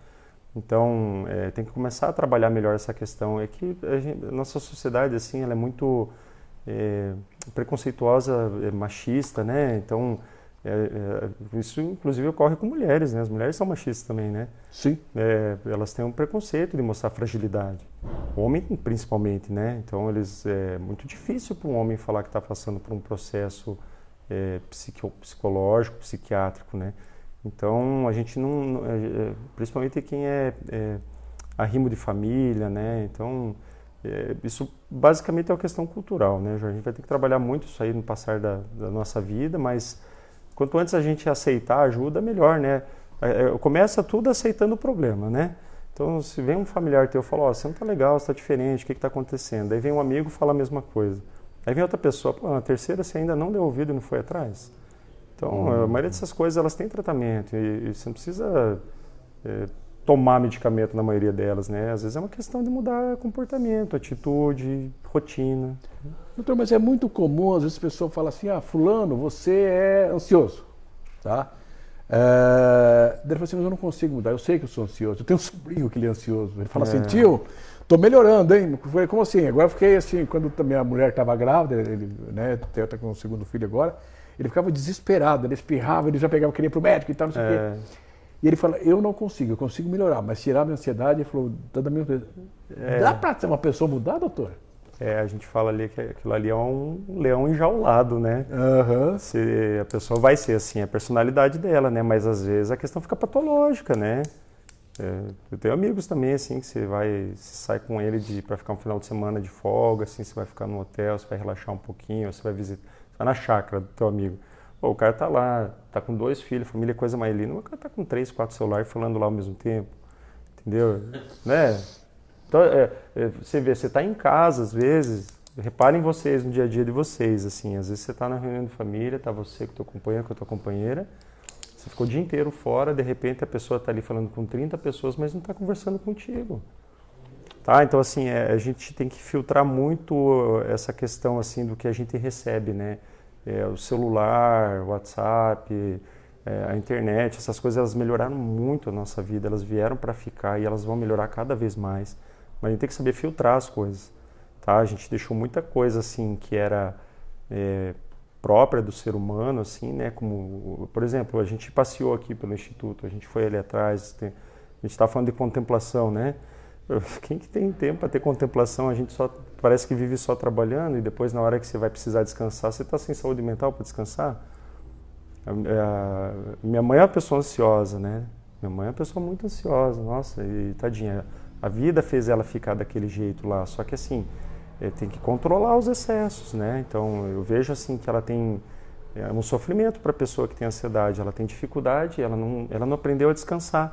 Então, tem que começar a trabalhar melhor essa questão. É que a nossa sociedade, assim, ela é muito preconceituosa, machista, né? Então, isso inclusive ocorre com mulheres, né? As mulheres são machistas também, né? Sim. Elas têm um preconceito de mostrar fragilidade. O homem, principalmente, né? Então, é muito difícil para um homem falar que está passando por um processo psicológico, psiquiátrico, né? Então, a gente não... principalmente quem é arrimo de família, né? Então, isso basicamente é uma questão cultural, né? A gente vai ter que trabalhar muito isso aí no passar da nossa vida, mas quanto antes a gente aceitar a ajuda, melhor, né? Começa tudo aceitando o problema, né? Então, se vem um familiar teu e fala, você não tá legal, você tá diferente, o que tá acontecendo? Aí vem um amigo e fala a mesma coisa. Aí vem outra pessoa, a terceira você ainda não deu ouvido e não foi atrás. Então, a maioria dessas coisas, elas têm tratamento e você não precisa tomar medicamento na maioria delas, né? Às vezes é uma questão de mudar comportamento, atitude, rotina. Doutor, mas é muito comum, às vezes a pessoa fala assim, fulano, você é ansioso, tá? Ele fala assim, mas eu não consigo mudar, eu sei que eu sou ansioso, eu tenho um sobrinho que ele é ansioso. Ele fala assim, tio, tô melhorando, hein? Eu falei, como assim? Agora eu fiquei assim, quando minha mulher estava grávida, ele, né, tá com o segundo filho agora, ele ficava desesperado, ele espirrava, ele já pegava, queria ir pro médico e tal, não sei o quê. E ele fala, eu não consigo, eu consigo melhorar, mas tirar a minha ansiedade, ele falou, toda a minha... Dá pra ser uma pessoa mudar, doutor? A gente fala ali que aquilo ali é um leão enjaulado, né? A pessoa vai ser assim, a personalidade dela, né? Mas às vezes a questão fica patológica, né? Eu tenho amigos também, assim, que você sai com ele para ficar um final de semana de folga, assim, você vai ficar no hotel, você vai relaxar um pouquinho, você vai visitar, você vai na chácara do teu amigo. Pô, o cara tá lá, tá com 2 filhos, família é coisa mais linda, mas o cara tá com 3, 4 celulares falando lá ao mesmo tempo, entendeu? Né? Então, você vê, você tá em casa às vezes, reparem vocês no dia a dia de vocês, assim, às vezes você tá na reunião de família, tá você com o teu companheiro, com a tua companheira, você ficou o dia inteiro fora, de repente a pessoa tá ali falando com 30 pessoas, mas não tá conversando contigo. Tá? Então, assim, a gente tem que filtrar muito essa questão, assim, do que a gente recebe, né? O celular, o WhatsApp, a internet, essas coisas, elas melhoraram muito a nossa vida, elas vieram para ficar e elas vão melhorar cada vez mais. Mas a gente tem que saber filtrar as coisas, tá? A gente deixou muita coisa, assim, que era própria do ser humano, assim, né? Como, por exemplo, a gente passeou aqui pelo Instituto, a gente foi ali atrás, a gente está falando de contemplação, né? Quem que tem tempo para ter contemplação? A gente só parece que vive só trabalhando e depois na hora que você vai precisar descansar, você está sem saúde mental para descansar? Minha mãe é uma pessoa ansiosa, né? Minha mãe é uma pessoa muito ansiosa, nossa, e tadinha. A vida fez ela ficar daquele jeito lá, só que assim, tem que controlar os excessos, né? Então eu vejo assim que ela tem um sofrimento para a pessoa que tem ansiedade, ela tem dificuldade, ela não aprendeu a descansar.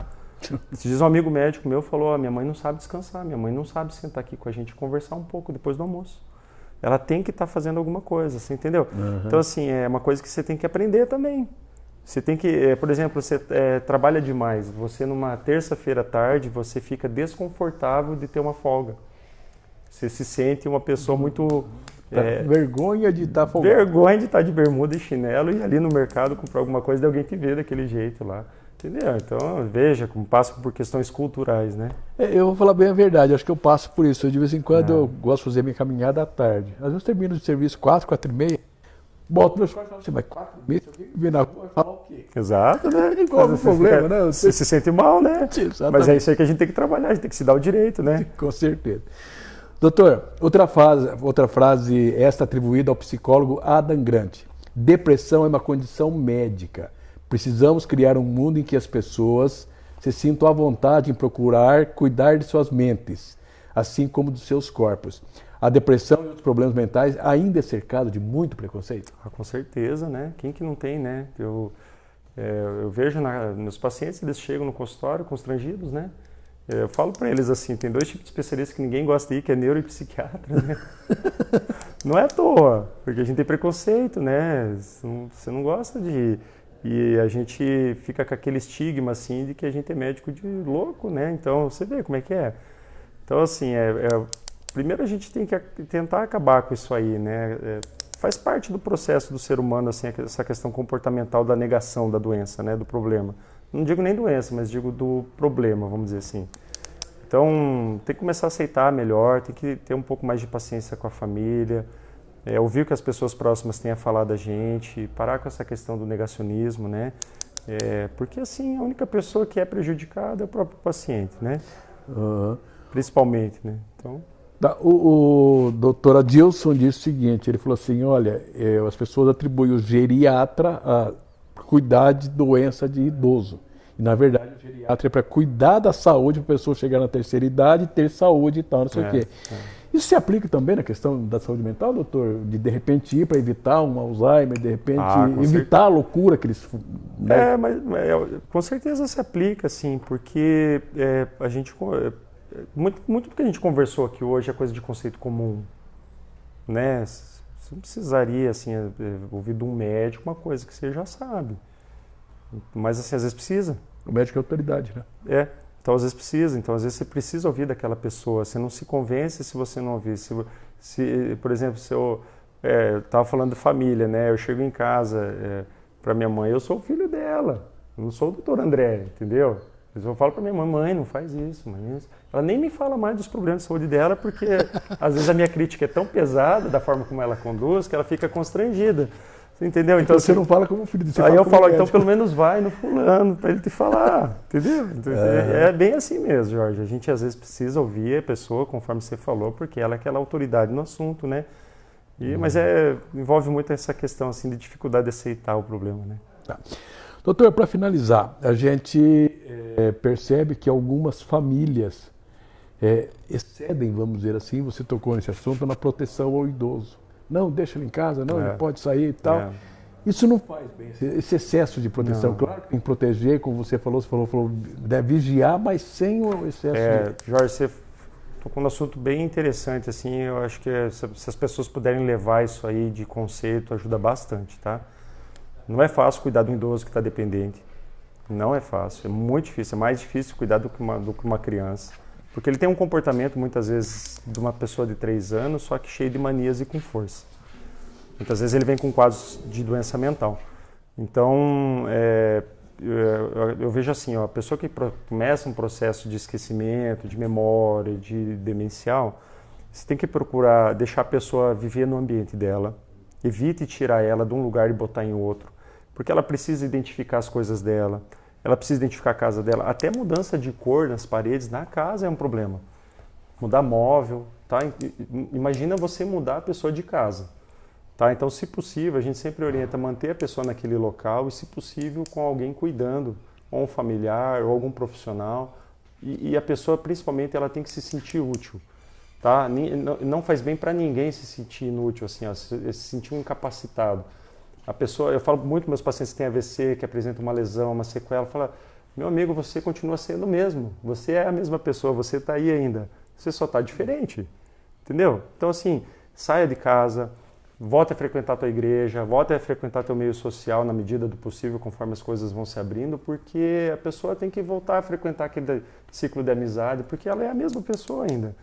Esses dias um amigo médico meu falou, minha mãe não sabe descansar, minha mãe não sabe sentar aqui com a gente e conversar um pouco depois do almoço. Ela tem que estar fazendo alguma coisa, você entendeu? Então assim, é uma coisa que você tem que aprender também. Você tem que, por exemplo, você trabalha demais, você numa terça-feira à tarde, você fica desconfortável de ter uma folga. Você se sente uma pessoa muito... vergonha de estar folgado. Vergonha de estar de bermuda e chinelo e ali no mercado comprar alguma coisa de alguém te ver daquele jeito lá. Entendeu? Então, veja como passo por questões culturais, né? Eu vou falar bem a verdade, acho que eu passo por isso. De vez em quando eu gosto de fazer minha caminhada à tarde. Às vezes eu termino de serviço 4h30, boto meus quartos e falo assim, mas 4h30, se alguém me ver na rua, vai falar o quê? Exato, né? Qual é o problema, né? Você se sente mal, né? Exatamente. Mas é isso aí que a gente tem que trabalhar, a gente tem que se dar o direito, né? Com certeza. Doutor, outra frase, esta atribuída ao psicólogo Adam Grant. Depressão é uma condição médica. Precisamos criar um mundo em que as pessoas se sintam à vontade em procurar cuidar de suas mentes, assim como dos seus corpos. A depressão e outros problemas mentais ainda é cercado de muito preconceito? Com certeza, né? Quem que não tem, né? Eu vejo meus pacientes, eles chegam no consultório constrangidos, né? Eu falo para eles assim, tem 2 tipos de especialistas que ninguém gosta de ir, que é neuro e psiquiatra, né? Não é à toa, porque a gente tem preconceito, né? Você não gosta de ir. E a gente fica com aquele estigma, assim, de que a gente é médico de louco, né? Então, você vê como é que é. Então, assim, primeiro a gente tem que tentar acabar com isso aí, né? Faz parte do processo do ser humano, assim, essa questão comportamental da negação da doença, né? Do problema. Não digo nem doença, mas digo do problema, vamos dizer assim. Então, tem que começar a aceitar melhor, tem que ter um pouco mais de paciência com a família, ouvir o que as pessoas próximas têm a falar da gente, parar com essa questão do negacionismo, né? Porque, assim, a única pessoa que é prejudicada é o próprio paciente, né? Principalmente, né? Então... O doutor Adilson disse o seguinte, ele falou assim, olha, as pessoas atribuem o geriatra a cuidar de doença de idoso. E, na verdade, o geriatra é para cuidar da saúde, para a pessoa chegar na terceira idade, ter saúde e tal, não sei o quê. Isso se aplica também na questão da saúde mental, doutor? De repente ir para evitar um Alzheimer, de repente evitar a loucura que eles... Né? Mas com certeza se aplica, sim, porque a gente... Muito do que a gente conversou aqui hoje é coisa de conceito comum, né? Você não precisaria, assim, ouvir de um médico uma coisa que você já sabe. Mas, assim, às vezes precisa. O médico é autoridade, né? Então, às vezes precisa. Então, às vezes você precisa ouvir daquela pessoa. Você não se convence se você não ouvir. Por exemplo, se eu estava falando de família, né? Eu chego em casa para minha mãe, eu sou o filho dela. Eu não sou o doutor André, entendeu? Eu falo para minha mãe, não faz isso, mãe. Ela nem me fala mais dos problemas de saúde dela, porque às vezes a minha crítica é tão pesada da forma como ela conduz que ela fica constrangida. Você entendeu? Então você não fala como filho de... Aí eu falo, então pelo menos vai no fulano para ele te falar, entendeu? É bem assim mesmo, Jorge. A gente às vezes precisa ouvir a pessoa, conforme você falou, porque ela é aquela autoridade no assunto, né? Mas envolve muito essa questão assim de dificuldade de aceitar o problema, né? Tá. Doutor, para finalizar, a gente percebe que algumas famílias excedem, vamos dizer assim, você tocou nesse assunto, na proteção ao idoso. Não, deixa ele em casa, não, ele pode sair e tal. Isso não faz bem, esse excesso de proteção. Não. Claro que tem que proteger, como você falou, deve vigiar, mas sem o excesso de... Jorge, você tocou num assunto bem interessante, assim, eu acho que se as pessoas puderem levar isso aí de conceito, ajuda bastante, tá? Não é fácil cuidar de um idoso que está dependente. Não é fácil, é muito difícil. É mais difícil cuidar do que uma criança. Porque ele tem um comportamento, muitas vezes, de uma pessoa de 3 anos, só que cheio de manias e com força. Muitas vezes ele vem com quadros de doença mental. Então, eu vejo assim, a pessoa que começa um processo de esquecimento, de memória, de demencial, você tem que procurar deixar a pessoa viver no ambiente dela. Evite tirar ela de um lugar e botar em outro, porque ela precisa identificar as coisas dela, ela precisa identificar a casa dela. Até mudança de cor nas paredes na casa é um problema. Mudar móvel, tá? Imagina você mudar a pessoa de casa, tá? Então, se possível, a gente sempre orienta a manter a pessoa naquele local e, se possível, com alguém cuidando, ou um familiar, ou algum profissional. E a pessoa, principalmente, ela tem que se sentir útil. Tá? Não faz bem para ninguém se sentir inútil, assim, se sentir incapacitado. A pessoa, eu falo muito para meus pacientes que têm AVC, que apresentam uma lesão, uma sequela, fala, meu amigo, você continua sendo o mesmo, você é a mesma pessoa, você está aí ainda, você só está diferente, entendeu? Então, assim, saia de casa, volte a frequentar a tua igreja, volte a frequentar teu meio social na medida do possível, conforme as coisas vão se abrindo, porque a pessoa tem que voltar a frequentar aquele ciclo de amizade, porque ela é a mesma pessoa ainda.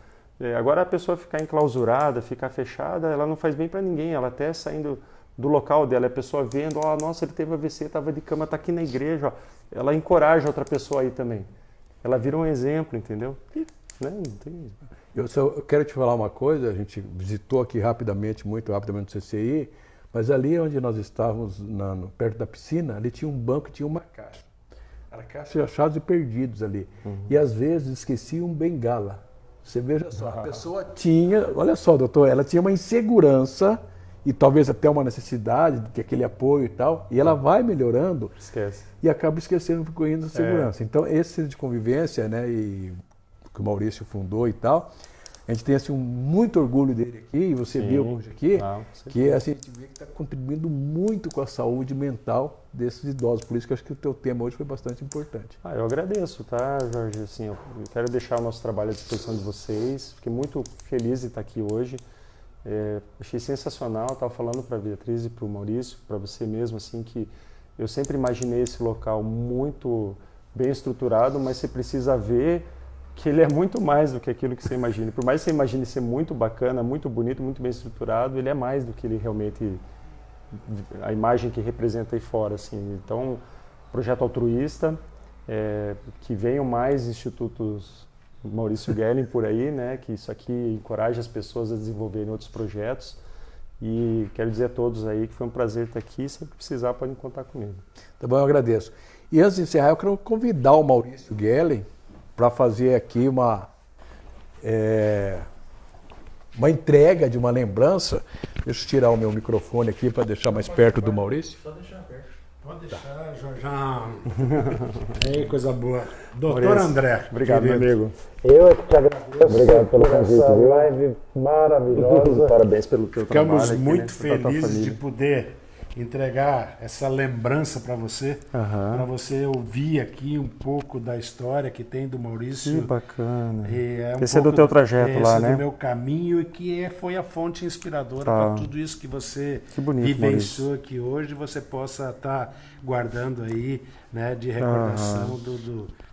Agora a pessoa ficar enclausurada, ficar fechada, ela não faz bem para ninguém, ela até saindo do local dela, a pessoa vendo, nossa, ele teve AVC, estava de cama, está aqui na igreja, ó. Ela encoraja outra pessoa aí também. Ela vira um exemplo, entendeu? Né? Não tem... Eu quero te falar uma coisa, a gente visitou aqui muito rapidamente o CCI, mas ali onde nós estávamos, perto da piscina, ali tinha um banco e tinha uma caixa. Era caixa de achados e perdidos ali. E às vezes esqueciam um bengala. Você veja só, a pessoa tinha, olha só, doutor, ela tinha uma insegurança e talvez até uma necessidade de ter aquele apoio e tal, e ela vai melhorando. Esquece. E acaba esquecendo, correndo a segurança. Então, esse de convivência, né, e que o Maurício fundou e tal, a gente tem assim, muito orgulho dele aqui, e você viu hoje aqui, que assim, a gente vê que está contribuindo muito com a saúde mental desses idosos. Por isso que eu acho que o teu tema hoje foi bastante importante. Eu agradeço, tá, Jorge? Assim, eu quero deixar o nosso trabalho à disposição de vocês. Fiquei muito feliz de estar aqui hoje. Achei sensacional. Estava falando para a Beatriz e para o Maurício, para você mesmo, assim, que eu sempre imaginei esse local muito bem estruturado, mas você precisa ver que ele é muito mais do que aquilo que você imagina. Por mais que você imagine ser muito bacana, muito bonito, muito bem estruturado, ele é mais do que ele realmente, a imagem que representa aí fora, assim. Então, projeto altruísta, que venham mais institutos Maurício Gelling por aí, né, que isso aqui encoraja as pessoas a desenvolverem outros projetos. E quero dizer a todos aí que foi um prazer estar aqui. Se precisar, podem contar comigo. Tá bom, eu agradeço. E antes de encerrar, eu quero convidar o Maurício Gelling para fazer aqui uma entrega de uma lembrança. Deixa eu tirar o meu microfone aqui para deixar mais perto do Maurício. Só deixar perto. Pode deixar, Jorjão. Ei, coisa boa. Doutor Maurício, André. Obrigado, meu querido. amigo. Eu é que te agradeço. Obrigado pelo convite, essa viu? live maravilhosa. Parabéns pelo teu trabalho. Ficamos aqui, muito né, com a tua felizes de família. poder entregar essa lembrança para você, Aham. para você ouvir aqui um pouco da história que tem do Que Maurício. bacana. E é Esse é do teu trajeto lá, né? do meu caminho e que foi a fonte inspiradora Tá. para tudo isso que você Que bonito, vivenciou aqui hoje. Você possa estar guardando aí, né, de recordação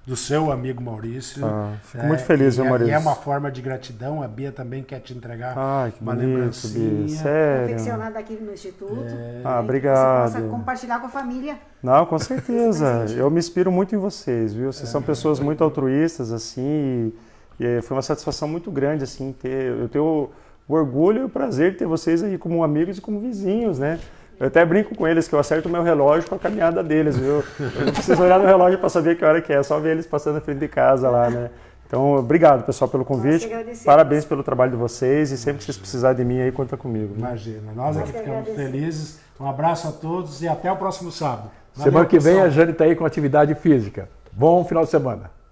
do seu amigo Maurício. Fico muito feliz, viu, Maurício? E é uma forma de gratidão. A Bia também quer te entregar Ai, que uma bonito, lembrancinha. Bia. Sério. Confeccionado aqui no Instituto. Ah, Você obrigado. possa compartilhar com a família. Não, com certeza. Eu me inspiro muito em vocês, viu? Vocês são pessoas muito altruístas, assim, e foi uma satisfação muito grande, assim, eu tenho o orgulho e o prazer de ter vocês aí como amigos e como vizinhos, né? Eu até brinco com eles que eu acerto o meu relógio com a caminhada deles, viu? Eu não preciso olhar no relógio para saber que hora que é só ver eles passando na frente de casa lá, né? Então, obrigado, pessoal, pelo convite. agradecemos. Parabéns pelo trabalho de vocês e sempre que vocês precisarem de mim aí, conta comigo. Né? Imagina. Nós aqui que ficamos agradecemos. felizes. Um abraço a todos e até o próximo sábado. Semana Valeu, que vem pessoal. a Jane está aí com atividade física. Bom final de semana.